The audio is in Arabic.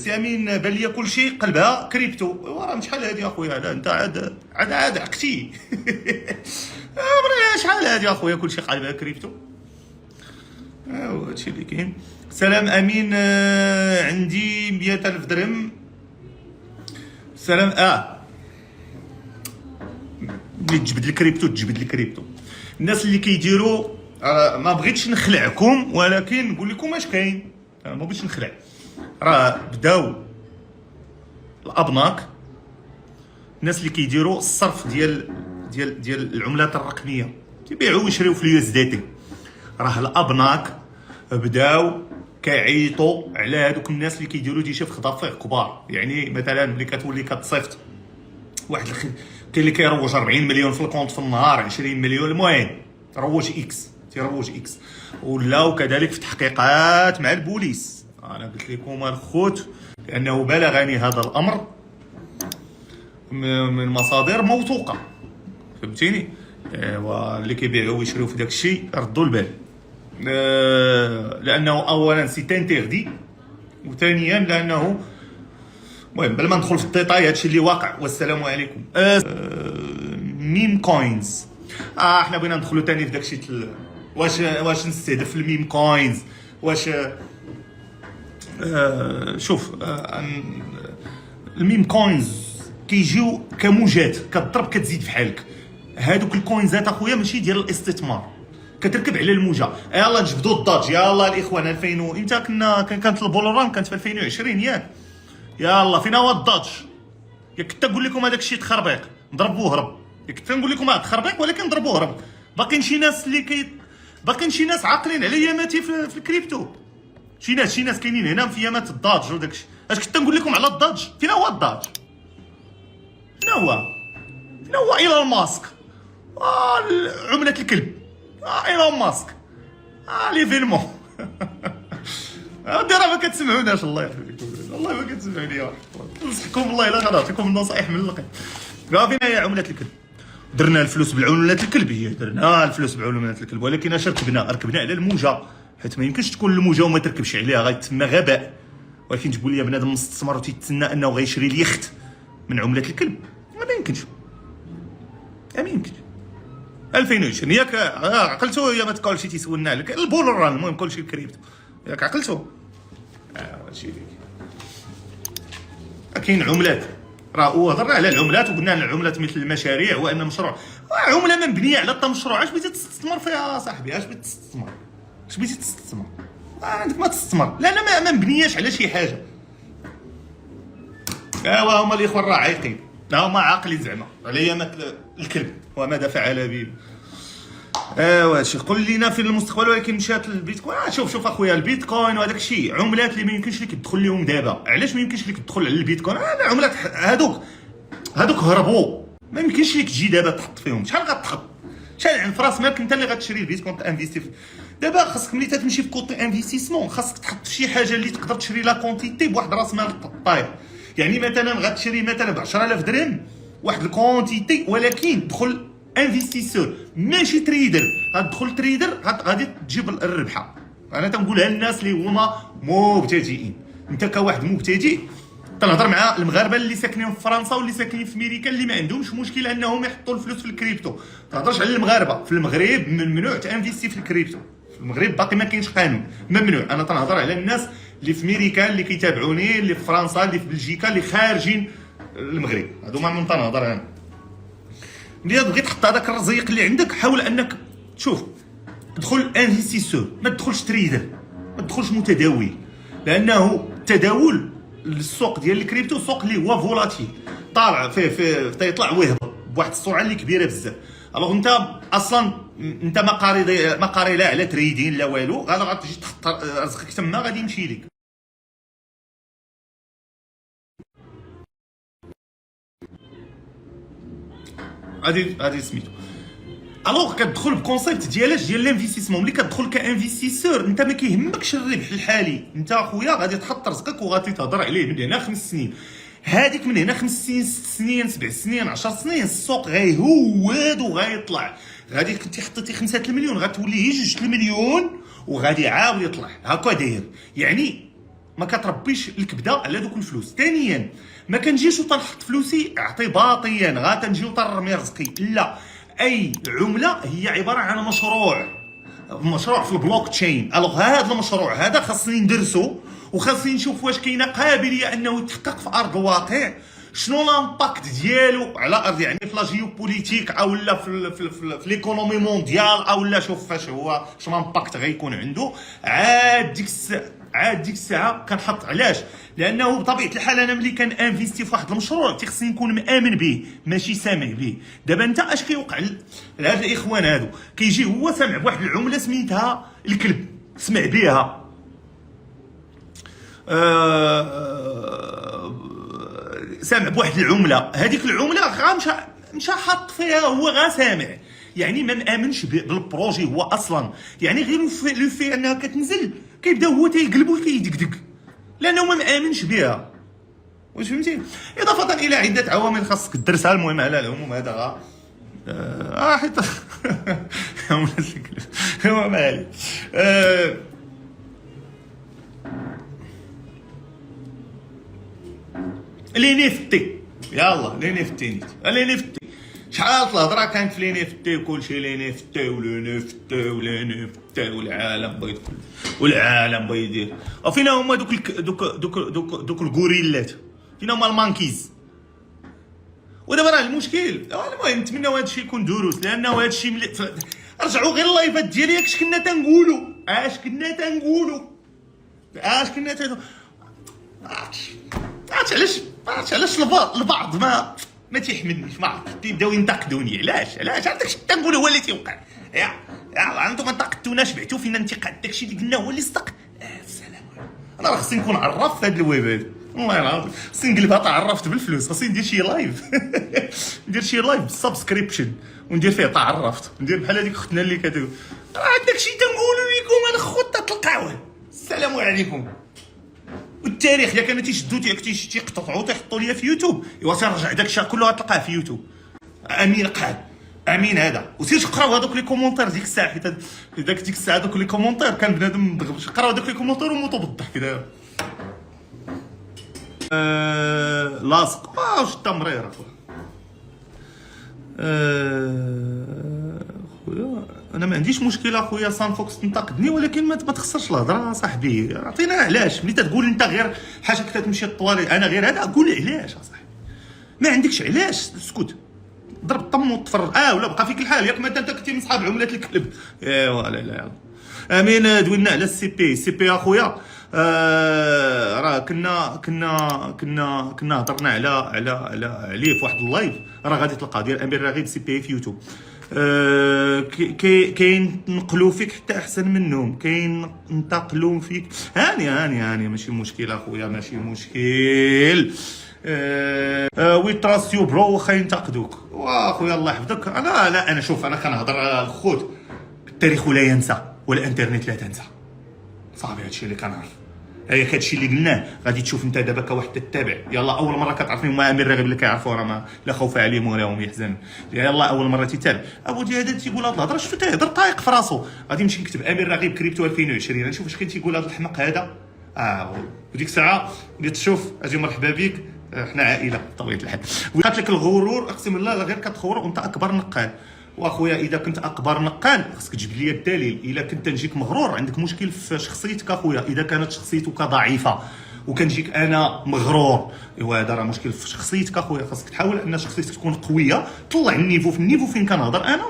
امين بان لي كل شيء قلبها كريبتو. راه شحال هادي اخويا؟ لا انت عاد عقتي. شحال هادي اخويا كل شيء قلبها كريبتو؟ هادشي اللي كاين. سلام امين، عندي 100,000 درهم. سلام. ملي تجبد الكريبتو الناس اللي كيديروا، ما بغيتش نخلعكم ولكن نقول لكم اش كاين. ما بغيتش نخلع. راه بداو الابناك، الناس اللي كيديروا الصرف ديال العملات الرقميه، تيبيعوا ويشريو في اليو اس دي تي. راه الابناك بداو كيعيطوا على هذوك الناس اللي كيديروا دي شيف خضافير كبار. يعني مثلا ملي كتولي كتصيفط واحد كاين اللي كيروج 40 مليون في الكونت في النهار، 20 مليون، المهم تيروج اكس. ولاو كذلك في تحقيقات مع البوليس. انا قلت لكم الخوت لانه بلغني هذا الامر من مصادر موثوقه، فهمتيني. واللي كيبيعوا ويشريو في داك الشيء ردوا البال، لانه اولا سي انتردي، وثانيا لانه المهم بلا ما ندخل في الديتاي هادشي اللي واقع. والسلام عليكم. ميم كوينز. احنا بغينا ندخلوا ثاني في داكشي واش نستهدف الميم كوينز، واش شوف، الميم كوينز كيجيو كموجات كتضرب كتزيد في حالك. هادوك الكوينزات اخويا ماشي ديال الاستثمار، كتركب على الموجه. يلاه نجبدوا الضاج، يلاه الاخوان 2000 امتى كانت البولوران كانت في 2020 ياك. يلا فينا هو الضاج؟ ياك كنت نقول لكم هذاك الشيء تخربيق نضربوه هرب، ياك كنت نقول لكم هذا تخربيق ولكن نضربوه هرب. باقيين شي ناس باقيين شي ناس عاقلين على ياماتي في الكريبتو. شي ناس كاينين هنا في يامات الضاج وداك الشيء. اش كنت نقول لكم على الضاج؟ فين هو الضاج؟ فين هو ايلون ماسك؟ عملة الكلب. ايلون ماسك. ليفينمون. راه ما كتسمعوناش، الله يحفظكم، والله ما كتسمعوني. نصحكم والله الا غنعطيكم النصائح من القلب. فينا هي عملة الكلب. درنا الفلوس بعملة الكلب، درنا الفلوس بعملة الكلب، ولكن اش ركبنا على الموجه، حيت ما يمكنش تكون الموجه وما تركبش عليها، غيتسمى غباء. ولكن تقول لي بنادم مستثمر وتيتسنى انه غيشري اليخت من عملة الكلب، ما يمكنش. 2020 ياك عقلتو يا ما تقولش تيسولنا على البولران، المهم كلشي الكريبتو، ياك عقلتو. هادشي كاين عملات، راه هضرنا على العملات وقلنا ان العملات مثل المشاريع، وان مشروع عمله مبنيه على مشروع. اش بغيتي تستثمر فيها صاحبي؟ اش بغيتي تستثمر؟ عندك ما تستثمر، لان ما مبنياش على شي حاجه. هما الاخوان راه عايقين، هما عاقلين زعما على يامات الكلب وماذا فعل به. واش قول لينا في المستقبل ولكن مشات البيتكوين. شوف اخويا، البيتكوين وهذاك الشيء عملات اللي ما يمكنش لك تدخل لهم دابا. علاش ما يمكنش لك تدخل على البيتكوين؟ العملات هادوك هربوا، ما يمكنش لك تجي دابا تحط فيهم. شحال غتحط؟ شحال في راس مالك انت اللي غتشري البيتكوين تانفيستي دابا؟ خاصك ملي تمشي في كوتي انفستيسمون خاصك تحط في شي حاجه اللي تقدر تشري لا كونتيتي بواحد راس مال طاير. يعني مثلا غتشري مثلا ب 10,000 درهم واحد الكونتيتي، ولكن دخل انفستيسور ماشي تريدر. غتدخل تريدر غادي تجيب الربحه. انا تنقولها للناس اللي هما مبتدئين. انت كواحد مبتدئ تنهضر مع المغاربه اللي ساكنين في فرنسا واللي ساكنين في امريكا اللي ما عندهمش مشكل انهم يحطوا الفلوس في الكريبتو. تهضرش على المغاربه. في المغرب ممنوع تانفيستي في الكريبتو. في المغرب باقي ما كاينش قانون، ممنوع. انا تنهضر على الناس اللي في امريكا اللي كيتابعوني، اللي في فرنسا، اللي في بلجيكا، اللي خارجين المغرب، هذوما من تنهضر انا. ملي تبغي تحط هذاك الرزيق اللي عندك، حاول انك تشوف تدخل انفستيسور، ما تدخلش تريدر، ما تدخلش متداول، لانه التداول السوق ديال الكريبتو سوق اللي هو فولاتيل، طالع في تيطلع ويهبط بواحد السرعه اللي كبيره بزاف. الوغ انت اصلا انت ما قاري لا على تريدين لا والو، غتجي تحط رزقك تما غادي يمشي لك. غادي سميتو. الوغ كتدخل بكونسيبت ديالاش ديال الانفستيسمون. ملي كتدخل كانفستيسور انت ما كيهمكش الربح الحالي، انت اخويا غادي تحط رزقك وغادي تهضر عليه من هنا 5 سنين. هذيك من هنا 5 سنين 6 سنين 7 سنين 10 سنين السوق غيهود وغيطلع. غادي كنتي حطيتي 5 المليون غتولي هي 2 المليون وغادي عاود يطلع. هكا داير يعني ما كتربيش الكبده على دوك الفلوس. ثانيا ما كنجيش وتنحط فلوسي اعتباطيا غا تنجي وترمي رزقي، لا، اي عمله هي عباره عن مشروع في البلوك تشين. الوغ هذا المشروع هذا خاصني ندرسو وخاصني نشوف واش كاينه قابليه انه يتحقق في ارض الواقع، شنو لامباكت ديالو على ارض يعني في لا جيوبوليتيك او لا في ليكونومي مونديال او لا شوف فاش هو شنو لامباكت غيكون عنده. عاد ديك الساعه كنحط. علاش؟ لانه بطبيعه الحال انا ملي كنانفيستي في واحد المشروع تيخصني نكون مآمن به ماشي سامع به. دابا انت اش كيوقع لهاد الاخوان هادو؟ كيجي هو سامع بواحد العمله سميتها الكلب، سمع بها سامع بواحد العمله، هذيك العمله مشى حط فيها هو غا سامع، يعني ما مامنش بالبروجي هو اصلا، يعني غير لو في انها كتنزل كيبدا هو تيقلب وكيدقدق لانه ما مامنش بها. واش فهمتي؟ اضافه الى عده عوامل خاصك تدرسها. المهم على العموم هذا حيت هو مالي لي نفتي، يلا لي نفتي لي نفتي. شحال الهضره كانت في لي نفتي وكلشي لي نفتي ولا نفتي ولا نفتي والعالم بغا يدخل والعالم بغا يدير. وفين هما دوك الغوريلات؟ فين هما المانكيز؟ ودابا راه المشكل. المهم نتمناو هذا الشيء يكون دروس، لانه هذا الشيء رجعوا غير اللايفات ديالي اش كنا تنقولوا علاش البعض ما تيحملنيش، ما عرفتش تيبداو ينتقدوني. علاش عندك شي تنقول هو اللي تيوقع. يا انتم ما انتقدتوناش، بعتوا فينا انتقاد. داكشي اللي قلنا هو اللي صدق. السلام عليكم. انا راه خصني نكون عرف في هذا الويب هذا، والله العظيم خصني نقلبها تعرفت بالفلوس. خصني ندير شي لايف ندير شي لايف بالسبسكريبشن وندير فيه تعرفت، ندير بحال هذيك اختنا اللي كتقول راه عندك شي تنقولوا لكم انا خطه القهوه. السلام عليكم. والتاريخ الا كانوا تيشدوا تيقطعوا تيحطوا ليا في يوتيوب، ايوا تنرجع داك الشيء كله غتلقاه في يوتيوب. امين قاد امين هذا. وسير قراو هذوك لي كومونتير ديك الساعه، حيت ديك الساعه دوك لي كومونتير كان بنادم مدغبش. قراو هذوك لي كومونتير وموتوا بالضحك دابا. لاصق واش التمرير اخويا. خويا انا ما عنديش مشكل اخويا سان فوكس تنتقدني، ولكن ما تخسرش الهضره صاحبي. عطينا علاش ملي تقول انت غير حاجه كتمشي طوالي انا غير هذا، قول علاش اصاحبي. ما عندكش علاش اسكت، ضرب الطم وتفرج. ولا بقى فيك الحال ياك. ما انت كنتي من صحاب عملات الكلب. ايوا لا امين. دوينا على السي بي اخويا. راه كنا هضرنا عليه في واحد اللايف. راه غادي تلقى ديال امير راغب سي بي في يوتيوب. كاين نقلوا فيك حتى احسن منهم، كاين ننتقلوا فيك. هاني ماشي مشكل اخويا، ماشي مشكل. وي تراست يو برو واخا ينتقدوك. واخويا الله يحفظك. انا شوف، انا كنهضر خوت. التاريخ لا ينسى والانترنت لا تنسى. صافي هادشي اللي كنعرف. هادشي اللي قلناه غادي تشوف انت دابا كواحد تتابع. يلا اول مره كتعرفني هما امير راغب اللي كيعرفوا راه ما لا خوف عليهم ولا هم يحزنوا. يلا اول مره تيتابع ابو دي هذا تيقول هاد الهضره. شفتو تيهضر طايق في راسو. غادي نمشي نكتب امير راغب كريبتو 2020 نشوف اش كاين تيقول هذا الحمق هذا. وديك الساعه بديت تشوف اجي مرحبا بك، حنا عائله بطبيعه الحال. وقالت لك الغرور اقسم بالله غير كتخور وانت اكبر نقال. واخويا اذا كنت اكبر نقال خصك تجيب لي الدليل. اذا كنت نجيك مغرور عندك مشكل في شخصيتك اخويا. اذا كانت شخصيتك ضعيفه وكنجيك انا مغرور، ايوا هذا راه مشكل في شخصيتك اخويا. خاصك تحاول ان شخصيتك تكون قويه. طلع النيفو في النيفو فين كنهضر انا.